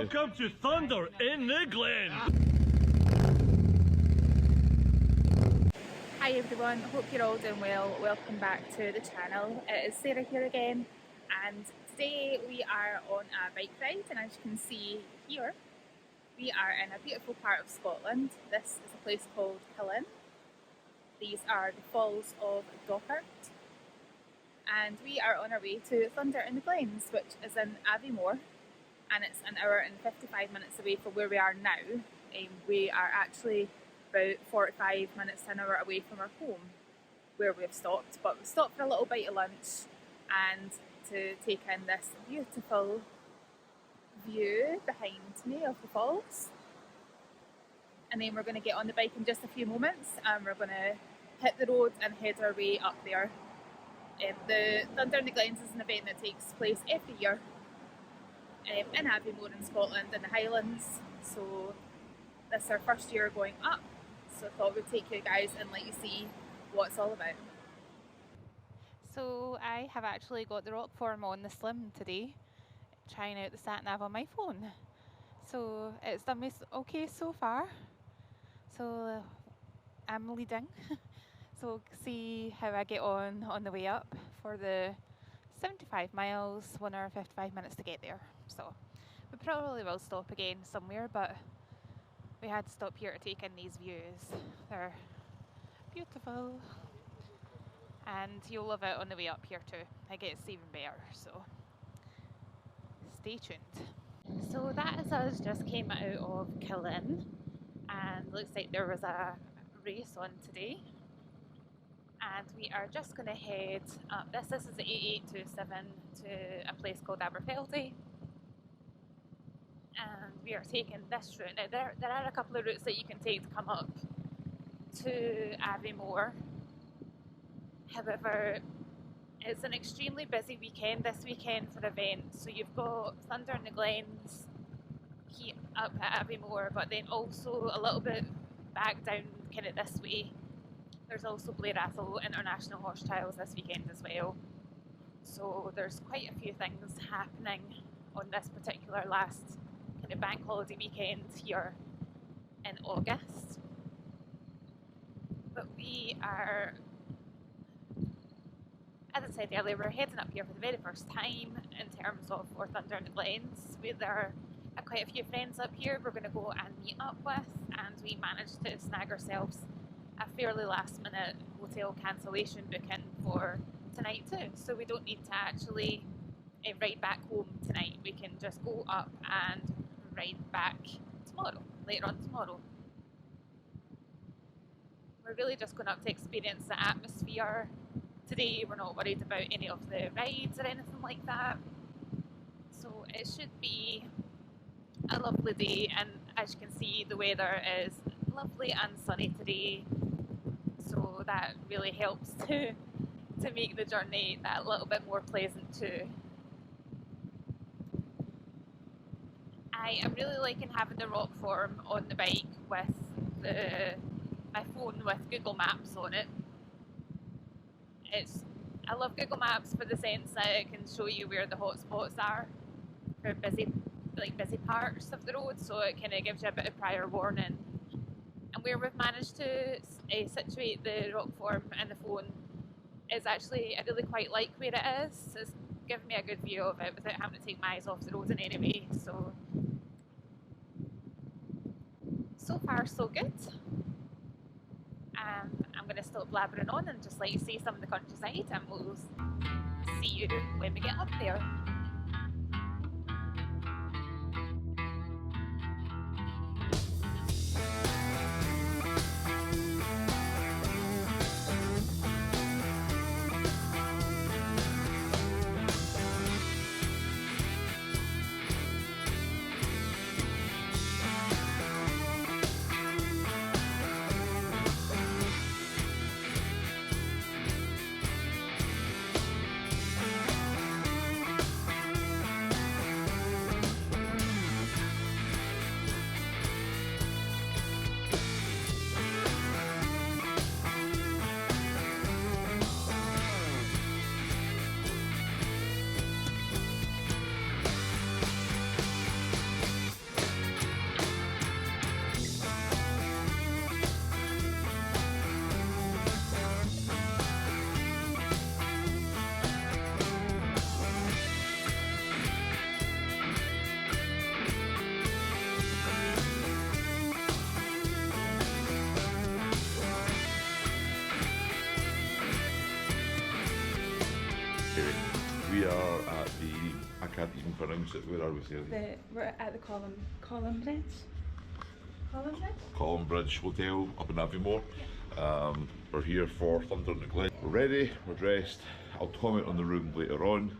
Welcome to Thunder in the Glens. Hi everyone, hope you're all doing well. Welcome back to the channel. It is Sarah here again, and today we are on a bike ride, and as you can see here, we are in a beautiful part of Scotland. This is a place called Glens. These are the Falls of Dochart, and we are on our way to Thunder in the Glens, which is in Aviemore, and it's an hour and 55 minutes away from where we are now. We are actually about 45 minutes to an hour away from our home where we've stopped, but we've stopped for a little bite of lunch and to take in this beautiful view behind me of the falls. And then we're going to get on the bike in just a few moments and we're going to hit the road and head our way up there. The Thunder in the Glens is an event that takes place every year in Aviemore in Scotland in the Highlands. So this is our first year going up, so I thought we'd take you guys and let you see what it's all about. So I have actually got the rock form on the Slim today, trying out the sat nav on my phone. So it's done me okay so far. So I'm leading. So see how I get on the way up for the 75 miles, 1 hour 55 minutes to get there. So we probably will stop again somewhere, but we had to stop here to take in these views. They're beautiful, and you'll love it on the way up here too. It gets even better, so stay tuned. So that is us just came out of Glens, and looks like there was a race on today, and we are just going to head up. This is the 8827 to a place called Aberfeldy, and we are taking this route. Now there are a couple of routes that you can take to come up to Aviemore. However, it's an extremely busy weekend this weekend for events. So you've got Thunder in the Glens here up at Aviemore, but then also a little bit back down kind of this way. There's also Blair Atholl International Horse Trials this weekend as well. So there's quite a few things happening on this particular last kind of bank holiday weekend here in August. But we are, as I said earlier, we're heading up here for the very first time in terms of for Thunder in the Glens. There are quite a few friends up here we're going to go and meet up with, and we managed to snag ourselves a fairly last minute hotel cancellation booking for tonight too, so we don't need to actually ride back home tonight. We can just go up and ride back tomorrow, later on tomorrow. We're really just going up to experience the atmosphere today. We're not worried about any of the rides or anything like that, so it should be a lovely day. And as you can see, the weather is lovely and sunny today, so that really helps to make the journey that little bit more pleasant too. I am really liking having the rock form on the bike with my phone with Google Maps on it. I love Google Maps for the sense that it can show you where the hot spots are for busy parts of the road, so it kind of gives you a bit of prior warning. And where we've managed to situate the rock form in the phone is actually, I really quite like where it is. It's given me a good view of it without having to take my eyes off the road in any way. So far so good. I'm going to stop blabbering on and just let you see some of the countryside, and we'll see you when we get up there. can't even pronounce it. Where are we, Sarah? We're at the Column Bridge. Column Bridge Hotel up in Aviemore. We're here for Thunder in the Glens. We're ready, we're dressed. I'll comment on the room later on.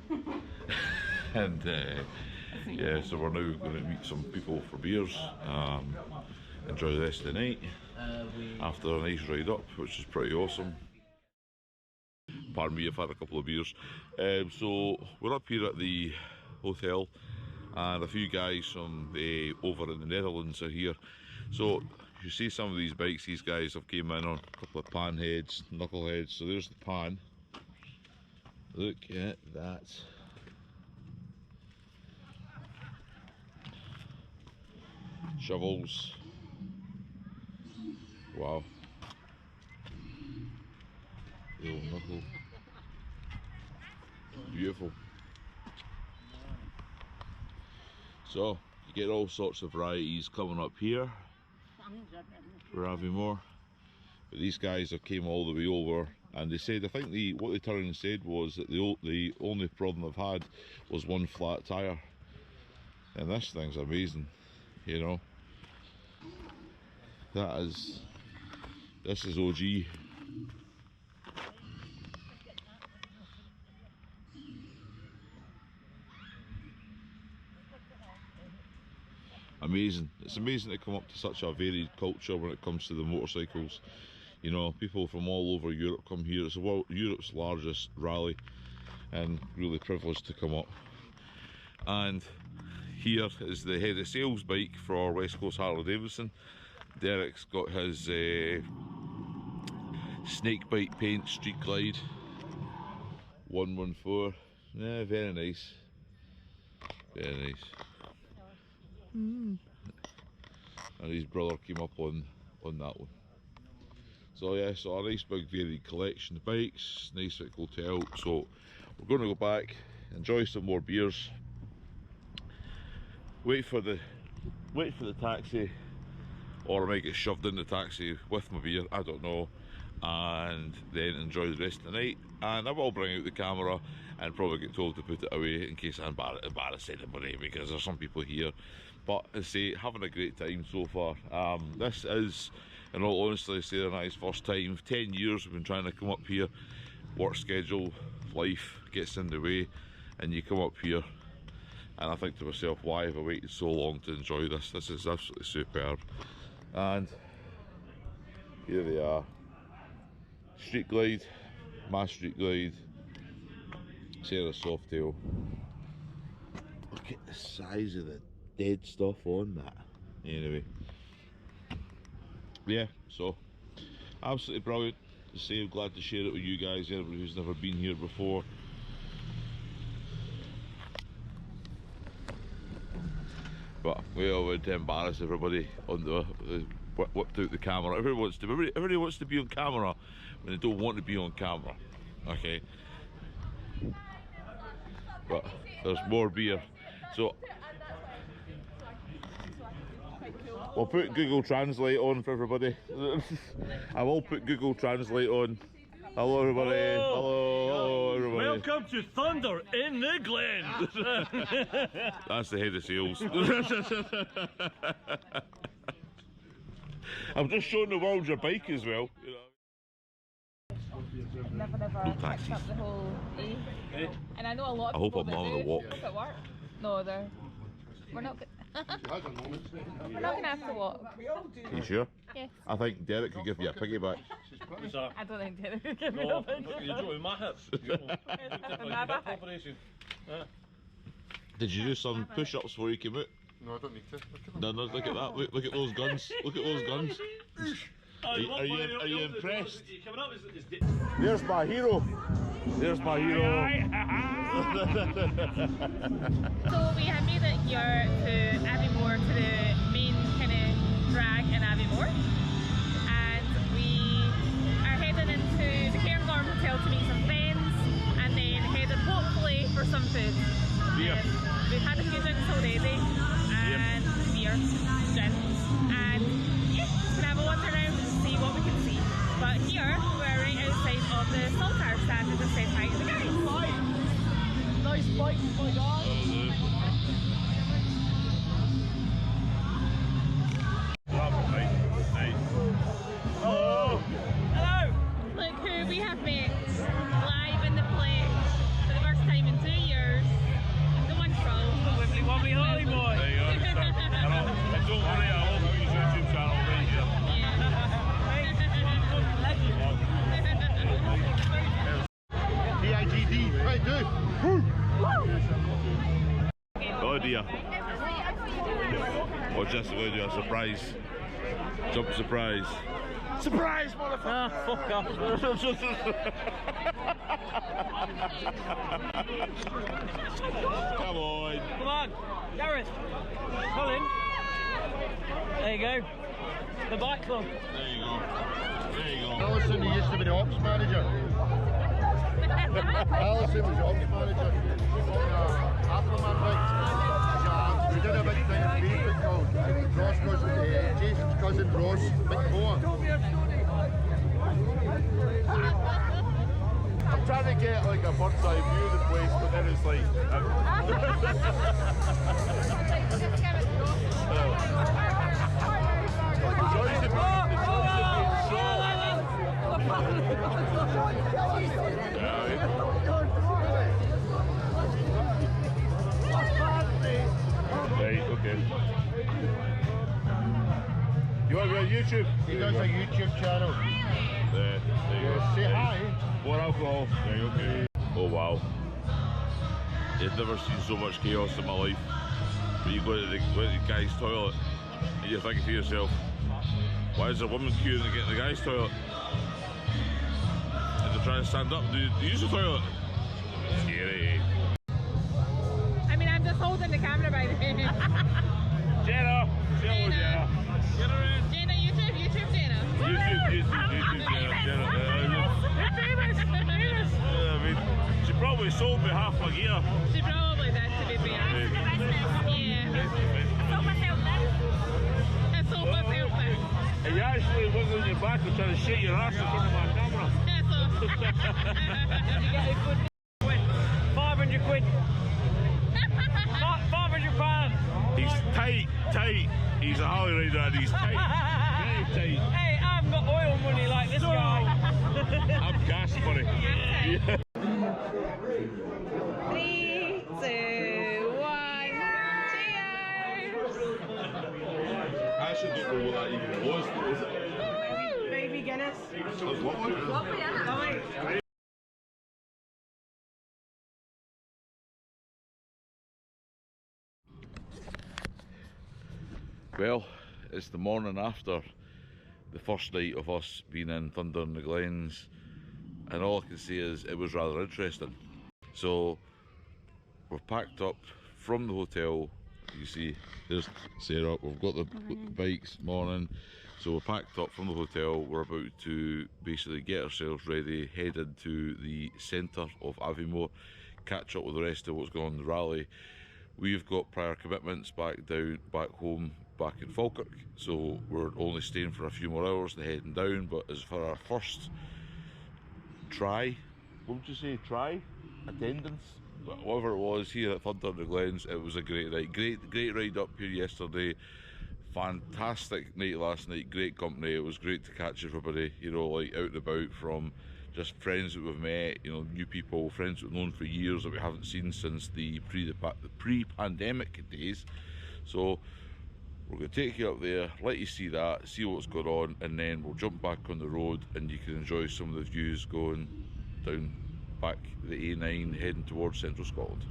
And yeah, so we're now going to meet some people for beers. Enjoy the rest of the night after a nice ride up, which is pretty awesome. Pardon me, I've had a couple of beers. So we're up here at the hotel, and a few guys from over in the Netherlands are here. So you see some of these bikes these guys have came in on, a couple of pan heads, knuckleheads. So there's the pan. Look at that. Shovels. Wow. The old knuckle. Beautiful. So you get all sorts of varieties coming up here for Aviemore. But these guys have came all the way over, and they said, I think what they turned and said was that the only problem they've had was one flat tyre. And this thing's amazing, you know. This is OG. Amazing. It's amazing to come up to such a varied culture when it comes to the motorcycles. You know, people from all over Europe come here. It's Europe's largest rally, and really privileged to come up. And here is the head of sales bike for West Coast Harley Davidson. Derek's got his snake bite paint Street Glide 114. Yeah, very nice. Very nice. And his brother came up on that one. So yeah, so a nice big varied collection of bikes, nice big hotel. So we're going to go back, enjoy some more beers, wait for the taxi, or I might get shoved in the taxi with my beer, I don't know, and then enjoy the rest of the night. And I will bring out the camera and probably get told to put it away in case I embarrass anybody, because there's some people here. But I say, having a great time so far. This is, in all honesty, Sarah and I's first time. 10 years we've been trying to come up here. Work schedule, life gets in the way, and you come up here, and I think to myself, why have I waited so long to enjoy this? This is absolutely superb. And here they are. Street Glide, my Street Glide, Sarah's Softail. Look at the size of the dead stuff on that. Anyway, yeah, so absolutely brilliant to say. I'm glad to share it with you guys, everybody who's never been here before. But we all would embarrass everybody on the whipped out the camera. Everybody wants to be on camera when they don't want to be on camera. Okay. But there's more beer. So we'll put Google Translate on for everybody. I will put Google Translate on. Hello everybody. Hello everybody. Welcome to Thunder in the Glens. That's the head of sales. I'm just showing the world your bike as well. You know. Never picked up the whole A. And I know a lot of I hope people I'm not that on a do walk. at work. No, we're not. We're not gonna have to walk. You sure? Yes. I think Derek could give you a piggyback. I don't think Derek could give me a No, big you're joking, my hips. My back. Operation. Did you do some push-ups before you came out? No, I don't need to. Look at them. No, look at that. Look at those guns. Look at those guns. Are you impressed? There's my hero. There's my hero. So we have made it here to Aviemore, to the main kind of drag in Aviemore, and we are heading into the Cairngorm Hotel to meet some friends, and then headed hopefully for some food. Beer. We've had a few drinks already, and beer, gin, and yeah, just gonna have a wander around and see what we can see. But here we're right outside of the Saltire stand, as I said hi to the guys. Nice bike, my God. Or just going to do a surprise. Jump surprise. Surprise, motherfucker! Ah, fuck off. Come on. Come on, Gareth. Colin. There you go. The bike club. There you go. There you go. Alison, he used to be the ops manager. Alison was the ops manager. Afterman bikes. We did a big thing in Facebook called Roscoe's, Jason's cousin Ross McMoore. I'm trying to get like a bird's eye view of the place, but then it's like... Right, okay. You want to be on YouTube? He does a YouTube channel. There you go. Say hi. More alcohol. Right, okay. Oh wow. I've never seen so much chaos in my life. When you go to the guy's toilet and you're thinking to yourself, why is there a woman queuing to get in the guy's toilet? And they're trying to stand up and use the toilet. Scary. I mean, I'm just holding the camera by the way. Jenna! Jenna! Jenna, YouTube, Jenna. YouTube, Jenna. I mean, she probably sold me half my gear. She probably did, to be fair. Yeah. It's all myself then. And you actually wiggling your back and trying to shake your ass in front of my camera. That's all. You get a good quid. 500 quid. 500 pounds. He's tight. He's a Harley rider and he's tight. Very tight. Hey, I've got oil money like this guy. I'm gas money. Yeah. 3, 2, 1. Cheers! I actually don't know what that even was. Is it? Baby Guinness. What one? Well, it's the morning after the first night of us being in Thunder in the Glens, and all I can say is it was rather interesting. So we're packed up from the hotel. You see, there's Sarah. We've got the bikes. Morning. So we're packed up from the hotel. We're about to basically get ourselves ready, head into the centre of Aviemore, catch up with the rest of what's going on in the rally. We've got prior commitments back home, back in Falkirk, so we're only staying for a few more hours and heading down. But as for our first try, what would you say, attendance, whatever it was here at Thunder in the Glens, it was a great night. Great ride up here yesterday. Fantastic night last night, great company. It was great to catch everybody, you know, like out and about, from just friends that we've met, you know, new people, friends we've known for years that we haven't seen since the pre-pandemic days. So we're going to take you up there, let you see that, see what's going on, and then we'll jump back on the road and you can enjoy some of the views going down back the A9 heading towards central Scotland.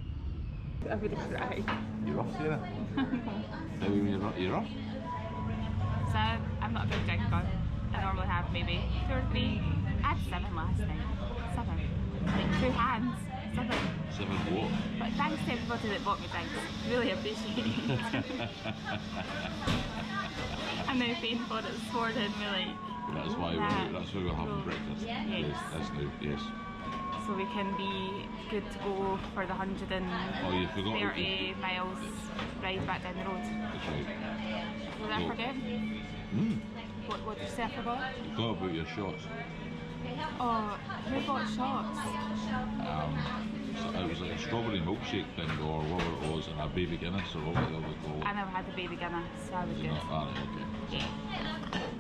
I would have cried. You're off, Sarah? How do you mean you're off? So, I'm not a big drinker. I normally have maybe 2 or 3. I had 7 last night. 7. Like 2 hands. 7. 7 what? But thanks to everybody that bought me drinks. Really appreciate it. I'm now paying for it this morning, really. That's why we're having breakfast. Yes. That's new, yes. So we can be good to go for the 130 miles ride back down the road. That's right. Was I forget? What did you say I forgot? You forgot about your shots. Oh, who bought shots? It was like a strawberry milkshake thing or whatever it was, and a baby Guinness or whatever they call it. I never had the baby Guinness, so I was good. Okay. Yeah.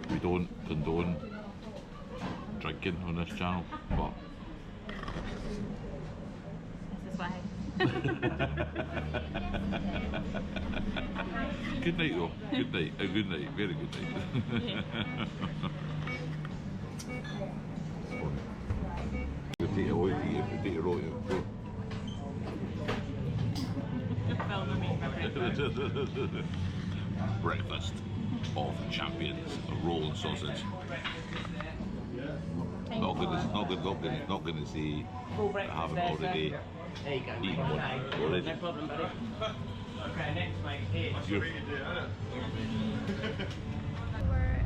We don't condone drinking on this channel, but This is why. good night though. Good night. A good night. Very good night. Yeah. Take it away, take it all. breakfast of champions, a roll and sausage. Not going to say I haven't already eaten one already. No problem, buddy. Okay, next mate. Here. We're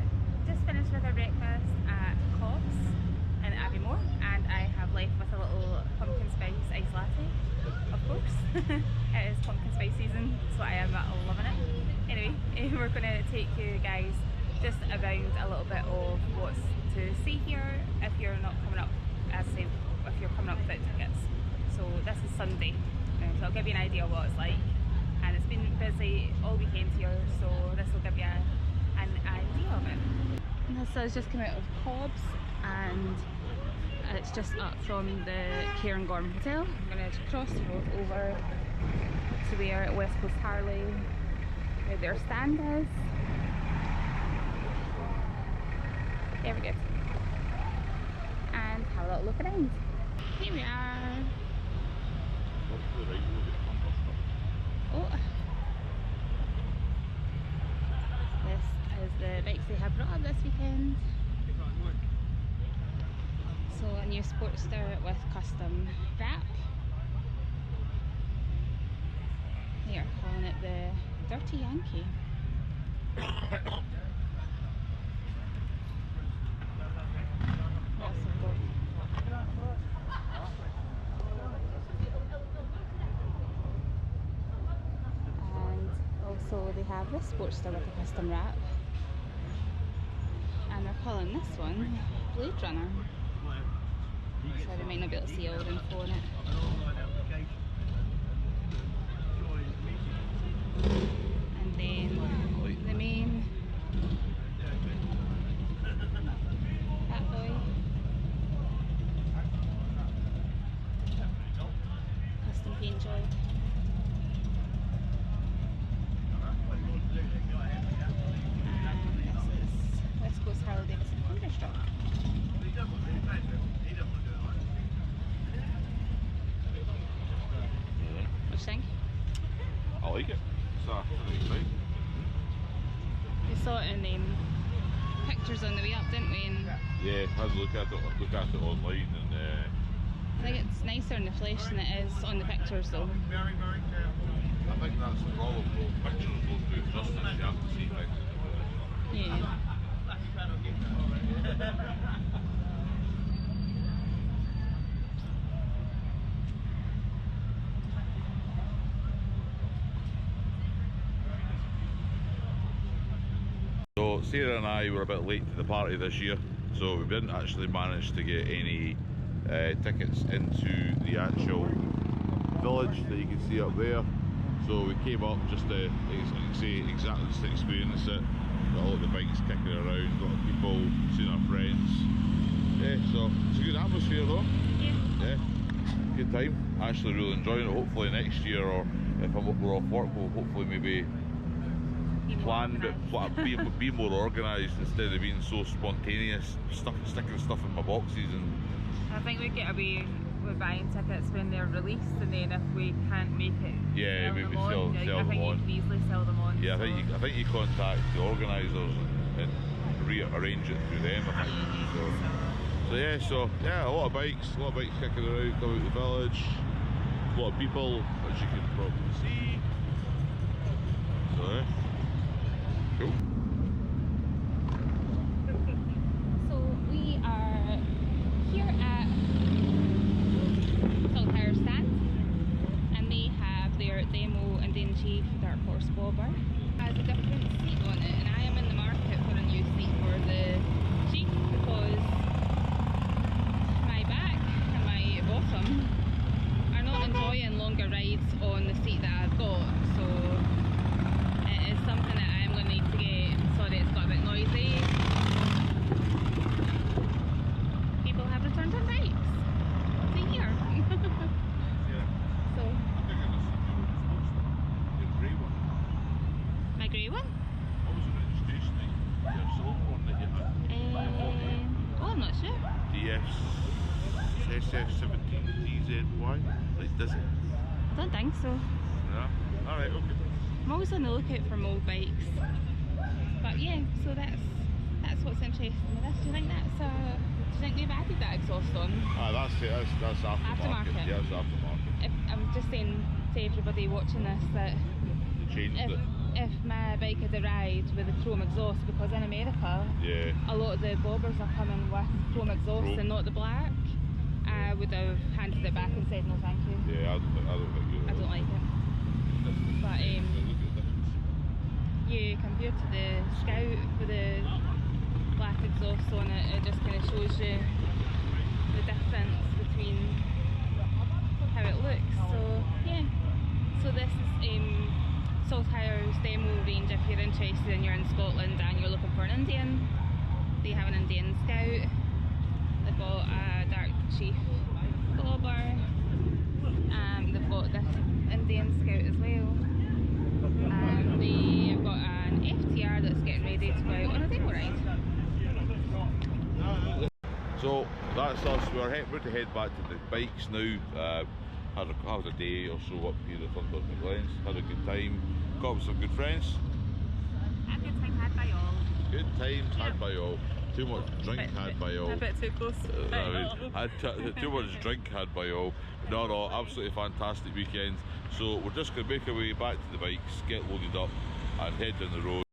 just finished with our breakfast at Cobb's in Abbeymoor, and I have left with a little pumpkin spice iced latte, of course. It is pumpkin spice season, so I am loving it. Anyway, we're going to take you guys just around a little bit of what's to see here if you're not coming up, as I say, if you're coming up without tickets. So this is Sunday, so I'll give you an idea of what it's like. And it's been busy all weekend here, so this will give you an idea of it. And this has just come out of Cobb's, and it's just up from the Cairngorm Hotel. I'm going to cross the road over to where West Coast Harley, where their stand is. There we go. And have a little look around. Here we are. Oh. This is the bikes they have brought up this weekend. So a new Sportster with custom wrap. They are calling it the Dirty Yankee. So they have this Sportster with a custom wrap, and they're calling this one Blade Runner. So they might not be able to see all the info on it. And then the main Fat Boy, custom paint job. West Coast Harley Davidson Thunderstruck. What do you think? I like it. It's a nice bike. We saw it in pictures on the way up, didn't we? And yeah, I had to look at it online, and I think it's nicer in the flesh than it is on the pictures though. I think that's the problem. Pictures don't do it justice. You have to see things. Yeah. So Sarah and I were a bit late to the party this year, so we didn't actually manage to get any tickets into the actual village that you can see up there. So we came up just to say exactly just to experience it. Got all the bikes kicking around, got people, seeing our friends. Yeah, so it's a good atmosphere though. Yeah, good time. Actually really enjoying it. Hopefully next year, or if we're off work, we'll hopefully maybe plan, but be more organised instead of being so spontaneous, sticking stuff in my boxes. And I think we get away with buying tickets when they're released, and then if we can't make it, yeah, maybe sell I them think on. you can easily sell them on. Yeah, so. I think you contact the organisers and rearrange it through them. I think. So yeah, a lot of bikes kicking around, coming out the village. A lot of people, as you can probably see. So yeah, cool. So we are here at Phil Tire Stand, and they have their demo and then Chief Dark Horse Bobber. Has a different seat on it, and I am in the market for a new seat for the Chief because my back and my bottom are not enjoying longer rides on the seat that I've got, so it is something that I'm going to need to get. Sorry, it's got a bit noisy. People have returned on bikes. See here. So, my grey one? What was the registration name? Your silver one that you had? Oh, I'm not sure. SF17DZY? Like, does it? I don't think so. Yeah. Alright, okay. I'm always on the lookout for mold bikes. But yeah, so that's what's interesting with this. Do you think they've added that exhaust on? That's it. That's aftermarket. Yeah, it's aftermarket. I'm just saying to everybody watching this that Changed it. if my bike had arrived with a chrome exhaust, because in America, Yeah. a lot of the bobbers are coming with chrome exhaust and not the black, I would have handed it back and said no thank you. Yeah, I don't think you. I don't like it. But yeah, compared to the Scout with the black exhaust on it, it just kind of shows you the difference between how it looks. So yeah, so this is Saltire's demo range if you're interested and you're in Scotland and you're looking for an Indian. They have an Indian Scout, they've got a Dark Chief Bobber, they've got this Indian Scout as well, and they've got an FTR that's getting ready to go out on a demo ride. So that's us. We're about to head back to the bikes now. Had a day or so up here at Thunder and Glens. Had a good time. Got with some good friends. A good time had by all. Good times had by all. Too much drink had by all. A bit too close. Too much drink had by all. No, absolutely fantastic weekend. So we're just going to make our way back to the bikes, get loaded up and head down the road.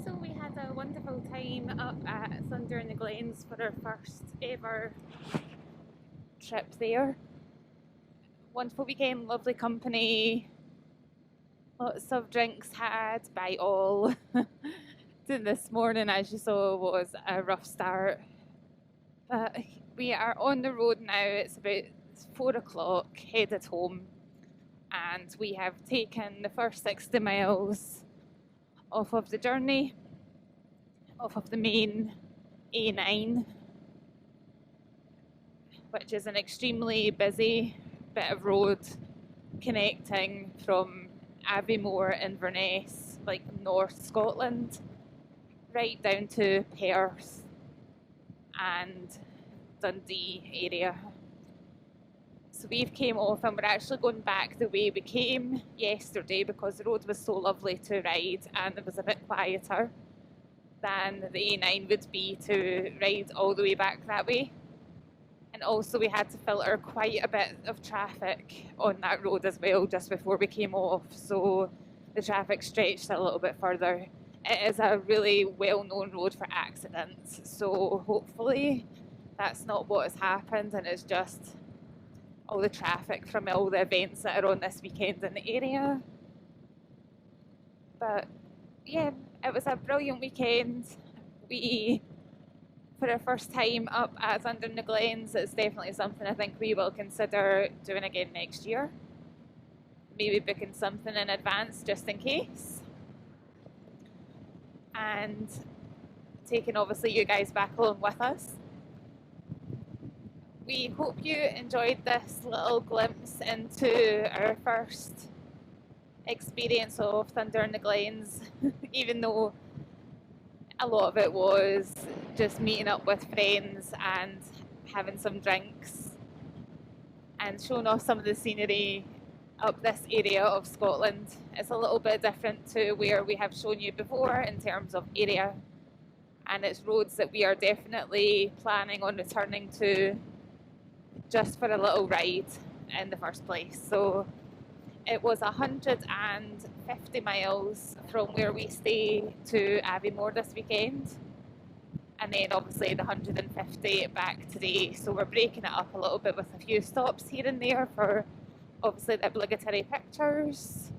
So we had a wonderful time up at Thunder in the Glens for our first ever trip there. Wonderful weekend, lovely company, lots of drinks had by all. This morning, as you saw, was a rough start, but we are on the road now. It's about 4 o'clock, headed home, and we have taken the first 60 miles off of the journey, off of the main A9, which is an extremely busy bit of road connecting from Aviemore, Inverness, like North Scotland, right down to Perth and Dundee area. So we've came off and we're actually going back the way we came yesterday because the road was so lovely to ride and it was a bit quieter than the A9 would be to ride all the way back that way. And also we had to filter quite a bit of traffic on that road as well just before we came off, so the traffic stretched a little bit further. It is a really well-known road for accidents, so hopefully that's not what has happened and it's just all the traffic from all the events that are on this weekend in the area. But yeah, it was a brilliant weekend. For our first time up at Thunder in the Glens, it's definitely something I think we will consider doing again next year. Maybe booking something in advance just in case. And taking obviously you guys back along with us. We hope you enjoyed this little glimpse into our first experience of Thunder in the Glens, even though a lot of it was just meeting up with friends and having some drinks and showing off some of the scenery up this area of Scotland. It's a little bit different to where we have shown you before in terms of area, and it's roads that we are definitely planning on returning to just for a little ride in the first place. So it was 150 miles from where we stay to Aviemore this weekend, and then obviously the 150 back today. So we're breaking it up a little bit with a few stops here and there for obviously the obligatory pictures.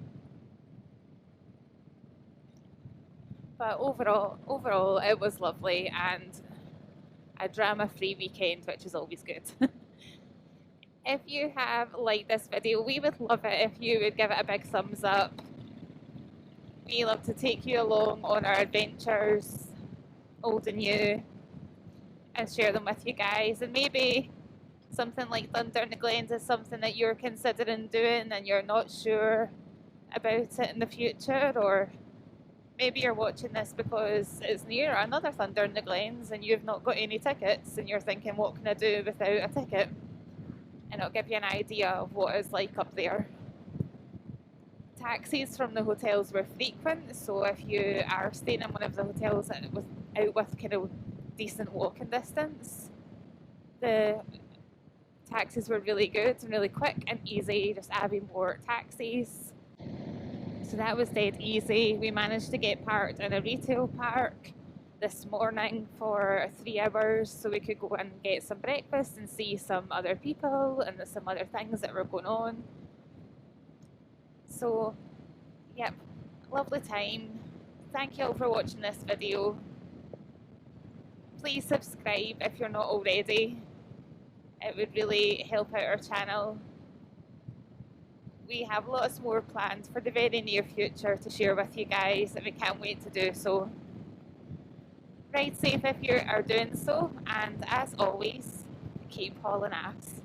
But overall it was lovely and a drama-free weekend, which is always good. If you have liked this video, we would love it if you would give it a big thumbs up. We love to take you along on our adventures, old and new, and share them with you guys. And maybe something like Thunder in the Glens is something that you're considering doing and you're not sure about it in the future, or maybe you're watching this because it's near another Thunder in the Glens and you've not got any tickets and you're thinking, what can I do without a ticket? And it'll give you an idea of what it's like up there. To taxis from the hotels were frequent, so if you are staying in one of the hotels that was out with kind of decent walking distance, the taxis were really good and really quick and easy, just Abbeyport taxis. So that was dead easy. We managed to get parked in a retail park this morning for 3 hours so we could go and get some breakfast and see some other people and some other things that were going on. So, yep, lovely time. Thank you all for watching this video. Please subscribe if you're not already. It would really help out our channel. We have lots more planned for the very near future to share with you guys, and we can't wait to do so. Ride safe if you are doing so, and as always, keep hauling ass.